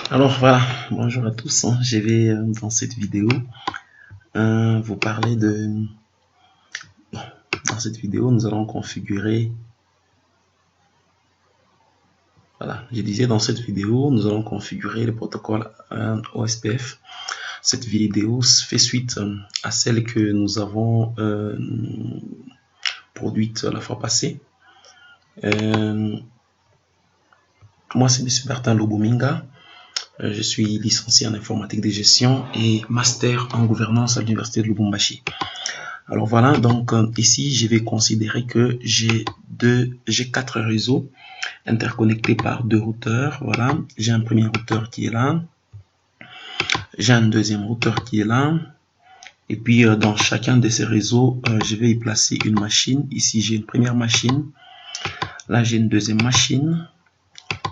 Alors voilà, bonjour à tous. Je vais dans cette vidéo vous parler de... Dans cette vidéo, nous allons configurer... Voilà, je disais dans cette vidéo, nous allons configurer le protocole OSPF. Cette vidéo fait suite à celle que nous avons produite la fois passée. Moi, c'est M. Bertin Lobominga. Je suis licencié en informatique de gestion et master en gouvernance à l'université de Lubumbashi. Alors voilà, donc ici, je vais considérer que j'ai 4 réseaux interconnectés par 2 routeurs. Voilà, j'ai un premier routeur qui est là. J'ai un deuxième routeur qui est là. Et puis, dans chacun de ces réseaux, je vais y placer une machine. Ici, j'ai une première machine. Là, j'ai une deuxième machine.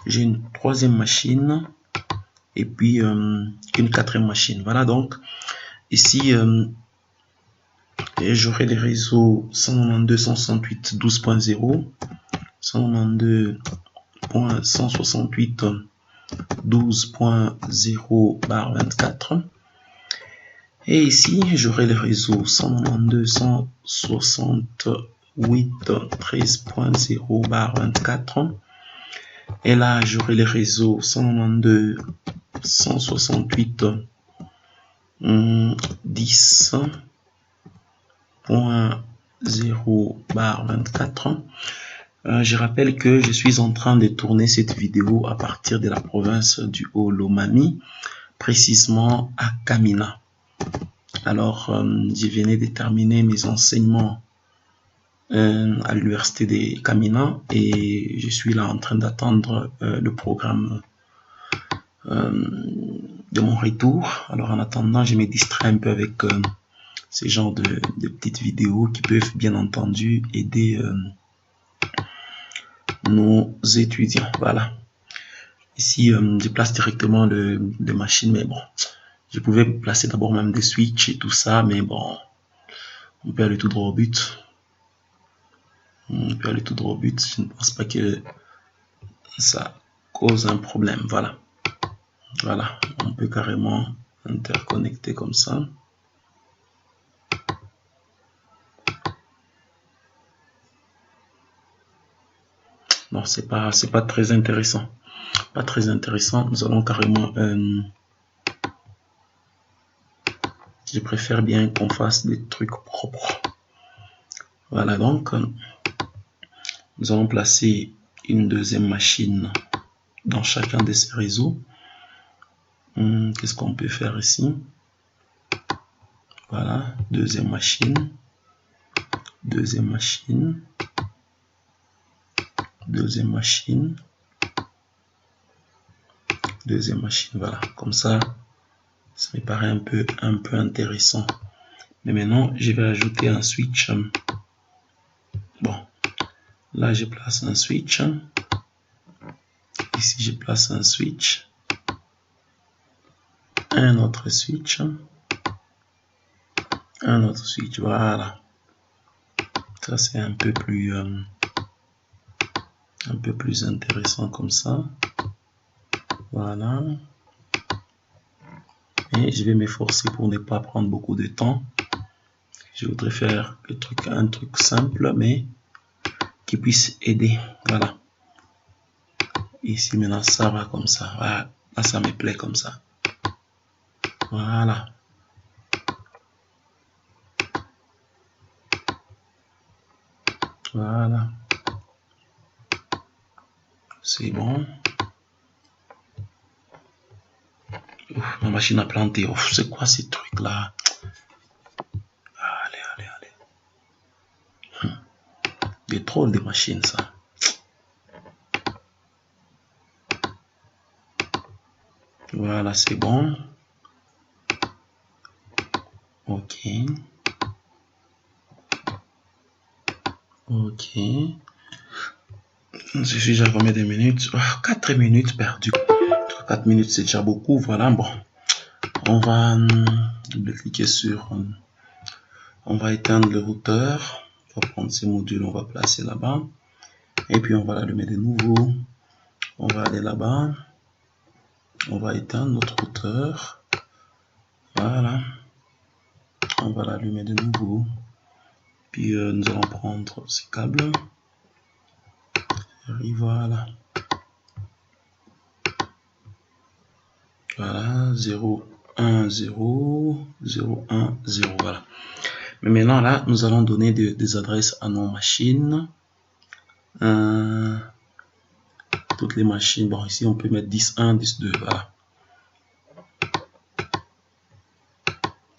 J'ai une troisième machine. Et puis, une quatrième machine. Voilà, donc, ici, j'aurai les réseaux 192.168.12.0, 192.168.12.0/24. Et ici, j'aurai les réseaux 192.168.13.0/24. Et là, j'aurai les réseaux 192.168.10.0/24. Je rappelle que je suis en train de tourner cette vidéo à partir de la province du Haut-Lomami, précisément à Kamina. Alors, je venais de terminer mes enseignements à l'université de Kamina et je suis là en train d'attendre le programme de mon retour. Alors, en attendant, je me distrais un peu avec ces genres de petites vidéos qui peuvent bien entendu aider nos étudiants. Voilà. Ici, je place directement les machines, mais bon, je pouvais placer d'abord même des switches et tout ça, mais bon, on peut aller tout droit au but. On peut aller tout droit au but. Je ne pense pas que ça cause un problème. Voilà. Voilà. On peut carrément interconnecter comme ça. Non, c'est pas très intéressant. Pas très intéressant. Nous allons carrément... je préfère bien qu'on fasse des trucs propres. Voilà, donc, nous allons placer une deuxième machine dans chacun de ces réseaux. Qu'est-ce qu'on peut faire ici? Voilà, deuxième machine, deuxième machine, deuxième machine, deuxième machine. Voilà, comme ça me paraît un peu intéressant. Mais maintenant, je vais ajouter un switch. Bon, là, je place un switch. Ici, je place un switch. Un autre switch. Un autre switch. Voilà. Ça, c'est un peu plus intéressant comme ça. Voilà. Et je vais m'efforcer pour ne pas prendre beaucoup de temps. Je voudrais faire un truc simple, mais qui puisse aider. Voilà. Ici, maintenant, ça va comme ça. Voilà. Là, ça me plaît comme ça. Voilà. Voilà. C'est bon. Ouf, ma machine a planté. Ouf, c'est quoi ces trucs-là? Allez. Des trolls de machines, ça. Voilà, c'est bon. Ok. Je suis déjà à combien de minutes? 4 minutes perdues. 4 minutes, c'est déjà beaucoup. Voilà, bon. On va cliquer sur... on va éteindre le routeur. On va prendre ces modules, on va placer là-bas. Et puis, on va l'allumer de nouveau. On va aller là-bas. On va éteindre notre routeur. Voilà. On va l'allumer de nouveau. Puis nous allons prendre ces câbles. Et voilà. Voilà. 0, 1, 0, 0, 1, 0. Voilà. Mais maintenant, là, nous allons donner des adresses à nos machines. Toutes les machines. Bon, ici, on peut mettre 10.1, 10.2. Voilà.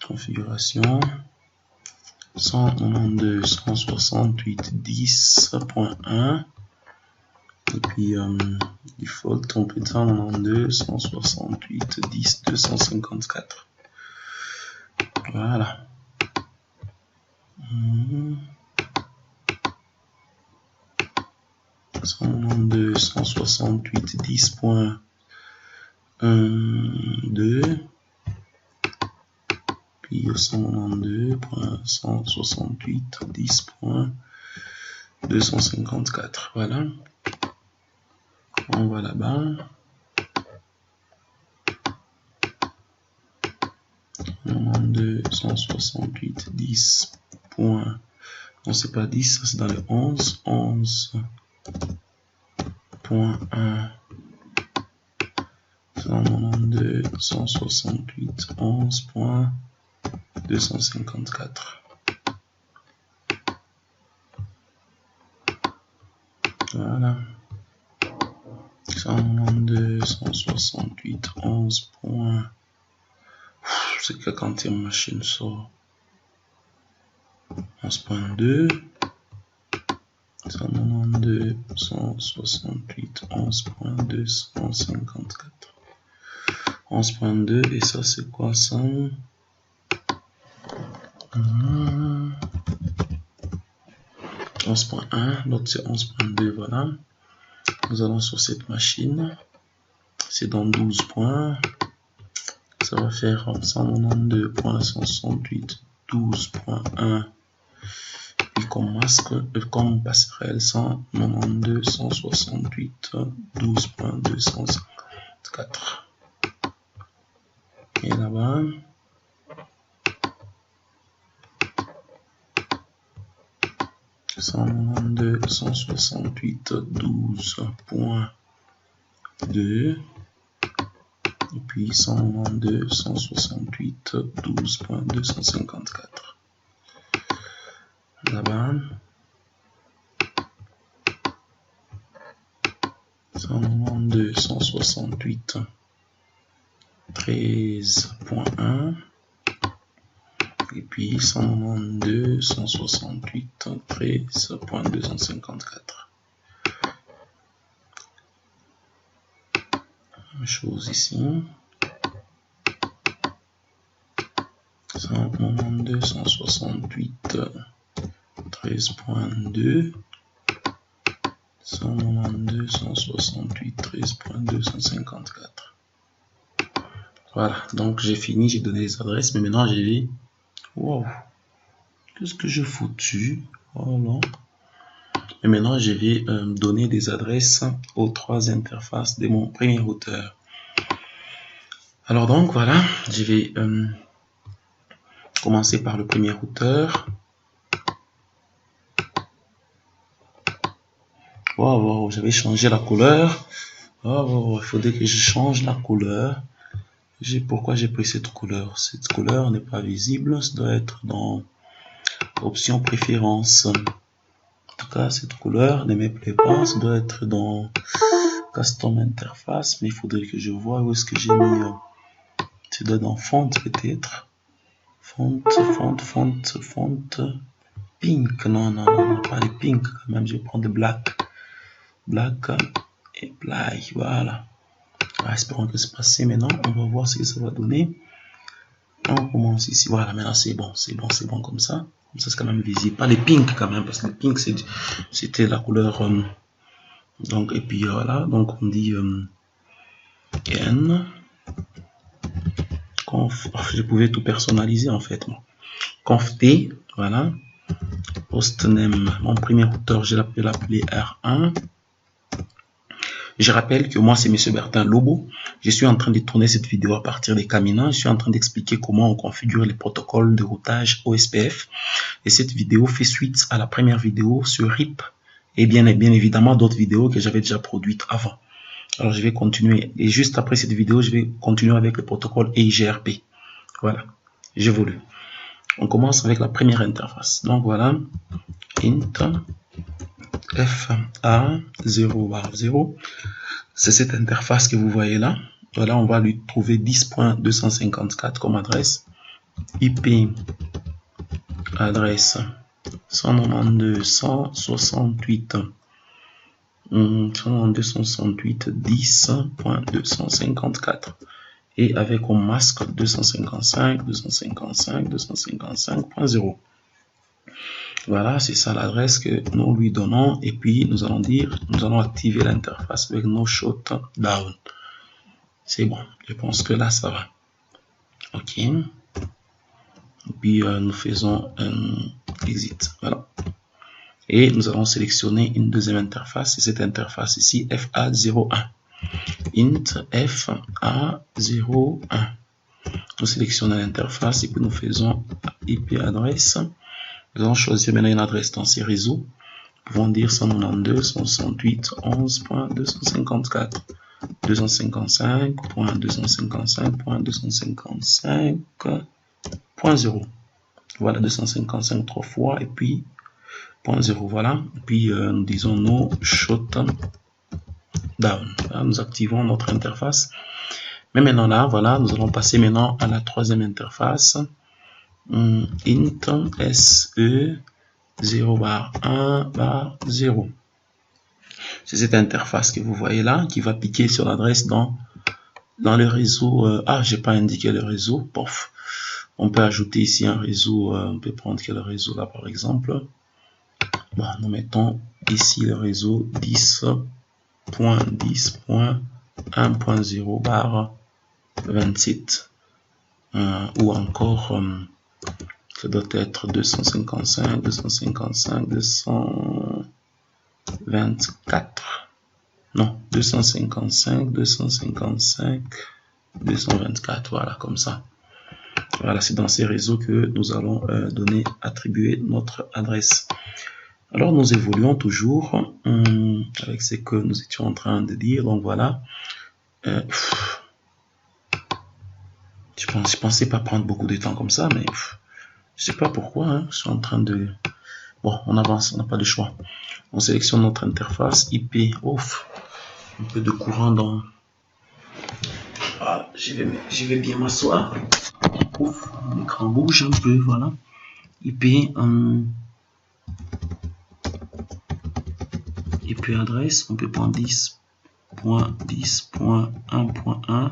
Configuration. 192.168.10.1 et puis default on peut 192.168.10.254. Voilà. 192.168.10.2 puis 192.168.10.254. Voilà. On va là-bas. On 168.10. Non, c'est pas 10, ça c'est dans le 11. 11.1. 192.168. 11.254. Voilà. 192.168. 11. C'est que quand une machine sort 11.2. 192.168. 11.254. 11.2 et ça c'est quoi ça? 11.1, l'autre c'est 11.2. Voilà. Nous allons sur cette machine. C'est dans 12 points. Ça va faire 192.168. 12.1. Et comme masque, comme passerelle 192.168. 12.254. Et là-bas. 192.168. 12.2 et puis 192.168. 12.254. Là-bas 192.168. 13.1 et puis 192.168. 13.254. Même chose ici. 192.168. 13.2. 192.168. 13.254. Voilà, donc j'ai fini, j'ai donné les adresses, mais maintenant j'ai dit, wow, qu'est-ce que j'ai foutu? Voilà. Et maintenant je vais donner des adresses aux 3 interfaces de mon premier routeur. Alors donc voilà, je vais commencer par le premier routeur. Wow, j'avais changé la couleur. Il faudrait que je change la couleur. Pourquoi j'ai pris cette couleur? Cette couleur n'est pas visible. Ça doit être dans option préférence. En tout cas, cette couleur ne me plaît pas. Ça doit être dans custom interface. Mais il faudrait que je vois où est-ce que j'ai mis. Ça doit être dans font peut-être. Font. Pink. Non, pas les pink quand même. Je vais prendre de black. Black et black. Voilà. Espérons que c'est passé. Maintenant, on va voir ce que ça va donner. On commence ici. Voilà, maintenant c'est bon comme ça. Comme ça, c'est quand même visible. Pas les pink quand même, parce que les pink, c'était la couleur. Donc, et puis voilà. Donc, on dit n. Conf. Je pouvais tout personnaliser en fait. Conf t. Voilà. Hostname. Mon premier routeur, je l'ai appelé R1. Je rappelle que moi, c'est M. Bertin Lobo. Je suis en train de tourner cette vidéo à partir des Caminants. Je suis en train d'expliquer comment on configure les protocoles de routage OSPF. Et cette vidéo fait suite à la première vidéo sur RIP et bien évidemment d'autres vidéos que j'avais déjà produites avant. Alors, je vais continuer. Et juste après cette vidéo, je vais continuer avec le protocole EIGRP. Voilà, j'évolue. On commence avec la première interface. Donc, voilà, int FA 0/0. C'est cette interface que vous voyez là. Voilà, on va lui trouver 10.254 comme adresse. IP adresse 10.254 et avec comme masque 255.255.255.0. Voilà, c'est ça l'adresse que nous lui donnons et puis nous allons activer l'interface avec no shutdown. C'est bon, je pense que là ça va. Ok. Et puis nous faisons un exit. Voilà. Et nous allons sélectionner une deuxième interface. C'est cette interface ici, FA01. Int FA01. Nous sélectionnons l'interface et puis nous faisons IP adresse. Nous allons choisir maintenant une adresse dans ces réseaux. Nous pouvons dire 192.168.11.254, 255.255.255.0. Voilà, 255 trois fois et puis 0. Voilà. Et puis nous disons no shutdown. Voilà, nous activons notre interface. Mais maintenant là, voilà, nous allons passer maintenant à la troisième interface. Int SE 0/1/0. C'est cette interface que vous voyez là qui va piquer sur l'adresse dans le réseau. J'ai pas indiqué le réseau. Pof. On peut ajouter ici un réseau. On peut prendre quel réseau là par exemple. Bon, nous mettons ici le réseau 10.10.1.0/27 ou encore ça doit être 255, 255, 224. Non, 255, 255, 224. Voilà, comme ça. Voilà, c'est dans ces réseaux que nous allons attribuer notre adresse. Alors, nous évoluons toujours avec ce que nous étions en train de dire. Donc, voilà. Je pensais pas prendre beaucoup de temps comme ça, mais je sais pas pourquoi. Hein, je suis en train de... Bon, on avance, on n'a pas de choix. On sélectionne notre interface IP. Ouf, un peu de courant dans... Voilà, je vais bien m'asseoir. Ouf, l'écran bouge un peu, voilà. IP... Et puis adresse, on peut prendre 10.10.1.1,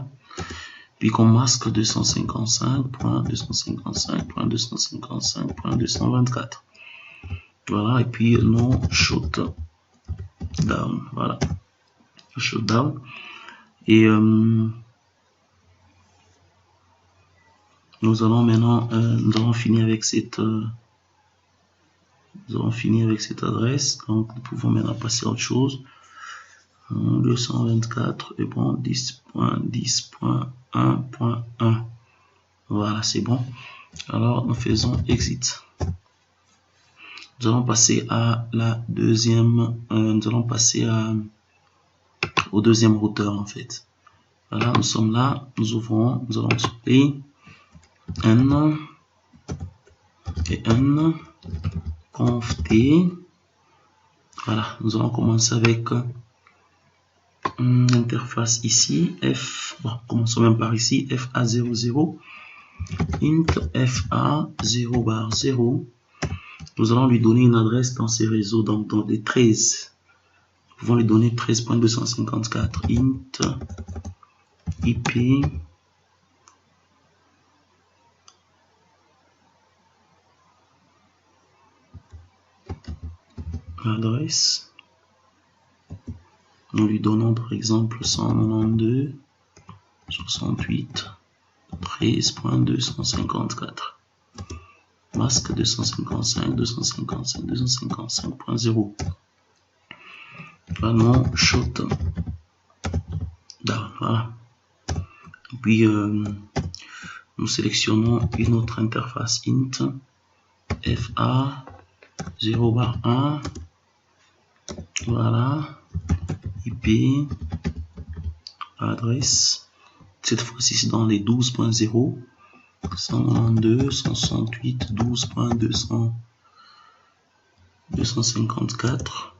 puis qu'on masque 255.255.255.224. Voilà, et puis no shutdown. Voilà, shutdown. Et nous allons maintenant, nous avons fini avec cette adresse, donc nous pouvons maintenant passer à autre chose. 224 et bon, 10.10.1.1. Voilà, c'est bon. Alors nous faisons exit. Nous allons passer à la deuxième, nous allons passer au deuxième routeur en fait. Voilà, nous sommes là, nous ouvrons, nous allons supprimer n et n conf t. Voilà, nous allons commencer avec l'interface ici, commençons même par ici, FA00, int FA0/0. Nous allons lui donner une adresse dans ces réseaux, donc dans les 13. Nous pouvons lui donner 13.254, int IP adresse. Nous lui donnons par exemple 192.68.13.254. Masque 255.255.0. Vraiment shutdown. down. Voilà. Et puis nous sélectionnons une autre interface int fa 0 bar 1. Voilà. IP, adresse. Cette fois-ci, c'est dans les 12.0. 192, 168, 12.200, 254,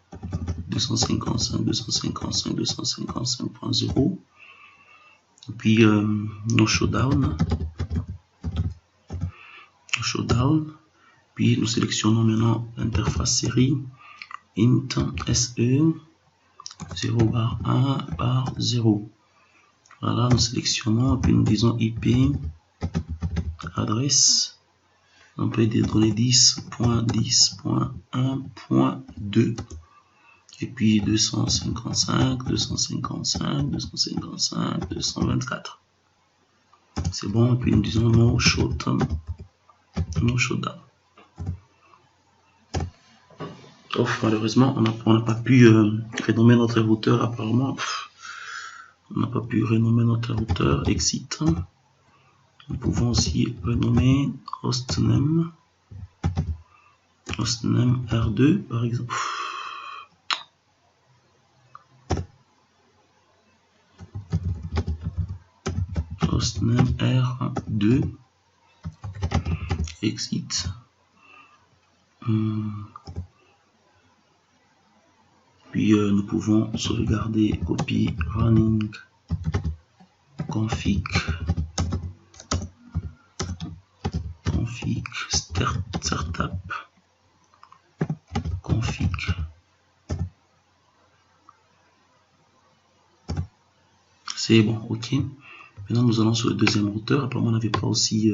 255, 255, 255.0. Et puis nos showdown. Puis nous sélectionnons maintenant l'interface série int SE 0 bar 1 bar 0. Voilà, nous sélectionnons, puis nous disons IP, adresse. On peut donner 10.10.1.2 et puis 255, 255, 255, 224. C'est bon, et puis nous disons no showdown. Oh, malheureusement, on n'a pas pu renommer notre routeur apparemment. On n'a pas pu renommer notre routeur. Exit. Nous pouvons aussi renommer hostname R2 par exemple. Hostname R2. Exit. Puis nous pouvons sauvegarder copie running config startup config. C'est bon, ok. Maintenant nous allons sur le deuxième routeur. Apparemment on n'avait pas aussi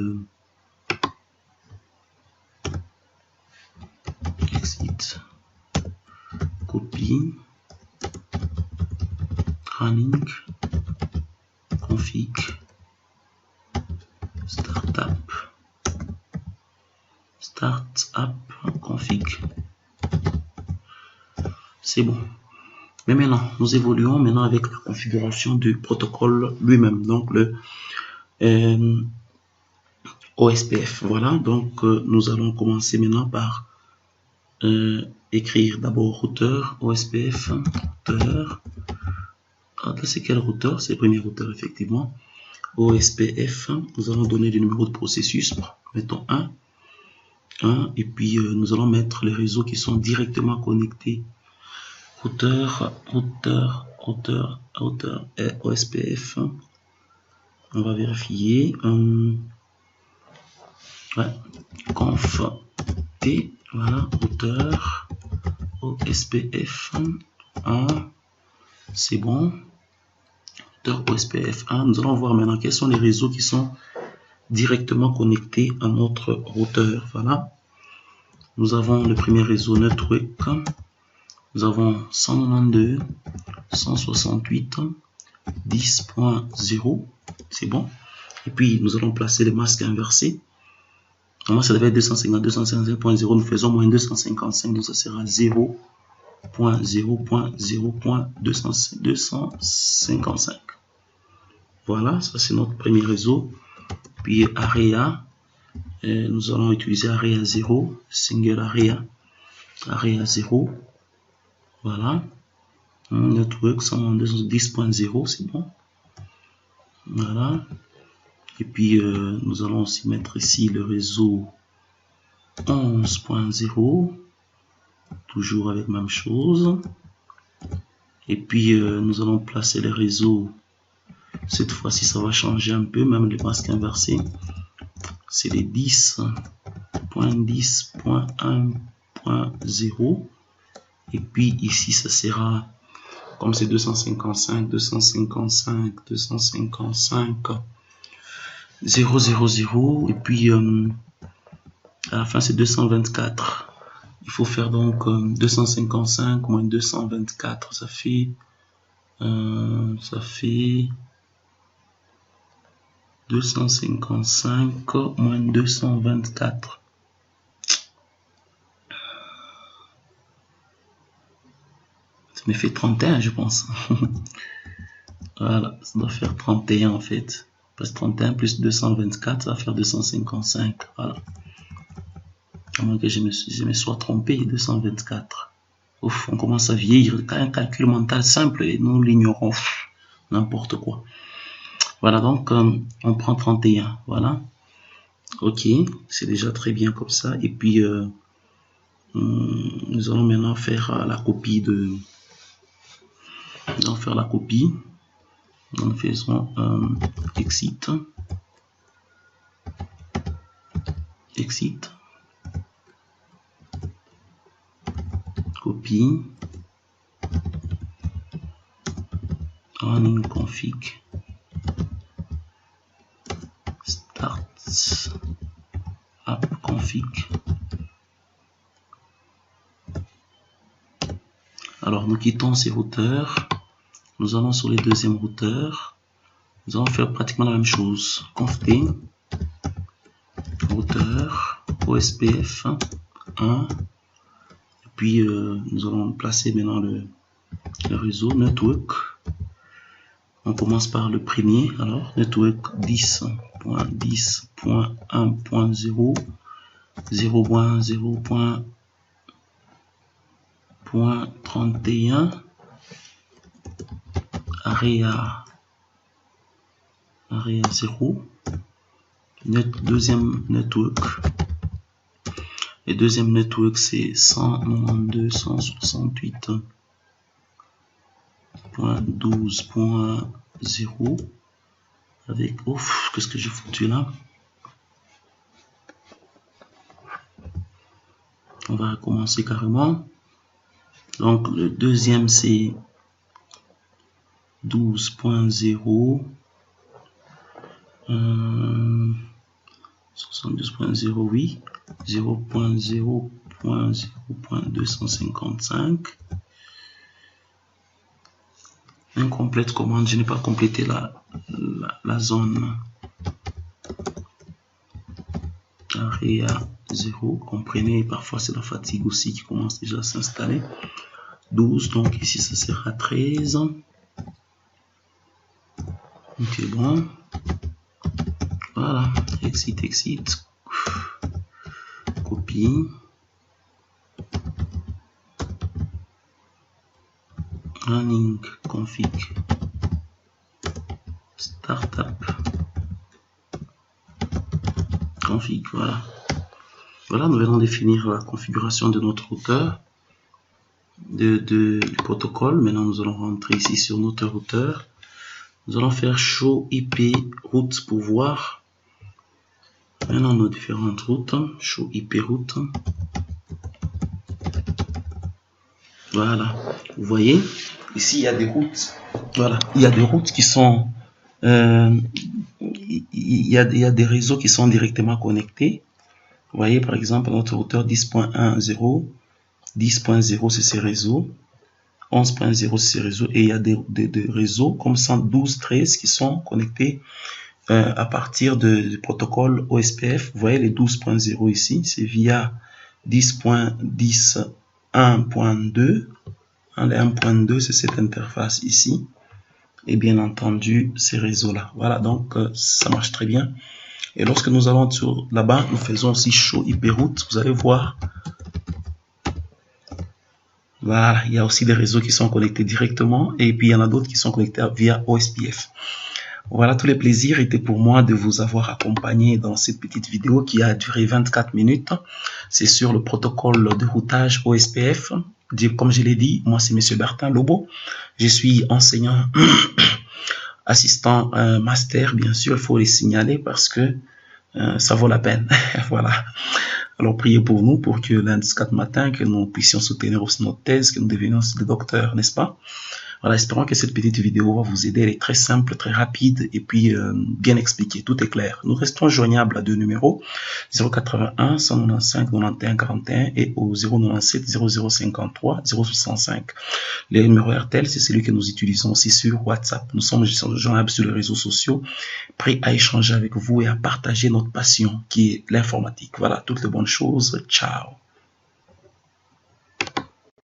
exit copie running config startup config. C'est bon. Mais maintenant, nous évoluons maintenant avec la configuration du protocole lui-même, donc le OSPF. Voilà, donc nous allons commencer maintenant par écrire d'abord routeur OSPF routeur. Ah, c'est quel routeur? C'est le premier routeur effectivement. OSPF, nous allons donner le numéro de processus, mettons 1, et puis nous allons mettre les réseaux qui sont directement connectés. Routeur et OSPF. On va vérifier. Ouais. Conf T, voilà, routeur OSPF 1. C'est bon. Routeur OSPF 1. Nous allons voir maintenant quels sont les réseaux qui sont directement connectés à notre routeur. Voilà. Nous avons le premier réseau network. Nous avons 192, 168, 10.0. C'est bon. Et puis nous allons placer les masques inversés. Moi ça devait être 250, 255.0. Nous faisons moins 255, donc ça sera 0.0.0.255. Voilà, ça c'est notre premier réseau. Puis area, nous allons utiliser area 0, single area 0. Voilà. Network 10.0, c'est bon. Voilà. Et puis nous allons aussi mettre ici le réseau 11.0, toujours avec même chose. Et puis nous allons placer les réseaux. Cette fois-ci ça va changer un peu, même les masques inversés. C'est les 10.10.1.0. Et puis ici ça sera, comme c'est 255, 255, 255, 000, et puis à la fin c'est 224. Il faut faire donc 255 moins 224, ça fait 255 moins 224. Ça me fait 31, je pense. Voilà, ça doit faire 31 en fait. Parce que 31 plus 224, ça va faire 255. Voilà. À moins que je me sois trompé, 224. Ouf, on commence à vieillir. Un calcul mental simple et nous l'ignorons. N'importe quoi. Voilà, donc on prend 31. Voilà. Ok, c'est déjà très bien comme ça. Et puis, nous allons maintenant faire la copie de... Nous allons faire la copie. Nous faisons exit. Exit. Copie. Running config. Start app config. Alors nous quittons ces routeurs. Nous allons sur les deuxièmes routeurs. Nous allons faire pratiquement la même chose. Conft routeur OSPF 1. Et puis nous allons placer maintenant le réseau network. On commence par le premier. Alors network 10.10.1.0 0.0.31 area 0. Deuxième network. Et deuxième network c'est 192.168.12.0 avec ouf, qu'est-ce que j'ai foutu là? On va recommencer carrément. Donc le deuxième c'est 12.0 72.0 oui 0.0.0.255. Incomplète commande, je n'ai pas complété la zone. Area 0, comprenez, parfois c'est la fatigue aussi qui commence déjà à s'installer. 12, donc ici ça sera 13. Ok, bon. Voilà, exit. Copie. Running config. Startup. Config, voilà. Voilà, nous allons définir la configuration de notre routeur, du protocole. Maintenant, nous allons rentrer ici sur notre routeur. Nous allons faire show IP route pour voir maintenant nos différentes routes. Show IP route. Voilà, vous voyez, ici il y a des routes. Voilà, il y a des routes qui sont, il y a des réseaux qui sont directement connectés. Vous voyez par exemple notre routeur 10.10, 10.0 c'est ces réseaux, 11.0 c'est ces réseaux, et il y a des réseaux comme 112.13 qui sont connectés à partir du protocole OSPF. Vous voyez les 12.0 ici, c'est via 10.10 1.2. Le 1.2 c'est cette interface ici, et bien entendu ces réseaux là. Voilà, donc ça marche très bien. Et lorsque nous allons sur là-bas, nous faisons aussi show IP route. Vous allez voir, voilà, il y a aussi des réseaux qui sont connectés directement, et puis il y en a d'autres qui sont connectés via OSPF. Voilà, tous les plaisirs étaient pour moi de vous avoir accompagné dans cette petite vidéo qui a duré 24 minutes. C'est sur le protocole de routage OSPF. Comme je l'ai dit, moi c'est Monsieur Bertin Lobo. Je suis enseignant, assistant master, bien sûr, il faut les signaler parce que ça vaut la peine. Voilà. Alors priez pour nous pour que lundi 4 matin, que nous puissions soutenir aussi notre thèse, que nous devenions des docteurs, n'est-ce pas? Voilà, espérons que cette petite vidéo va vous aider. Elle est très simple, très rapide et puis bien expliquée. Tout est clair. Nous restons joignables à deux numéros, 081 195 91 41 et au 097 0053 065. Le numéro RTL, c'est celui que nous utilisons aussi sur WhatsApp. Nous sommes joignables sur les réseaux sociaux, prêts à échanger avec vous et à partager notre passion qui est l'informatique. Voilà, toutes les bonnes choses. Ciao.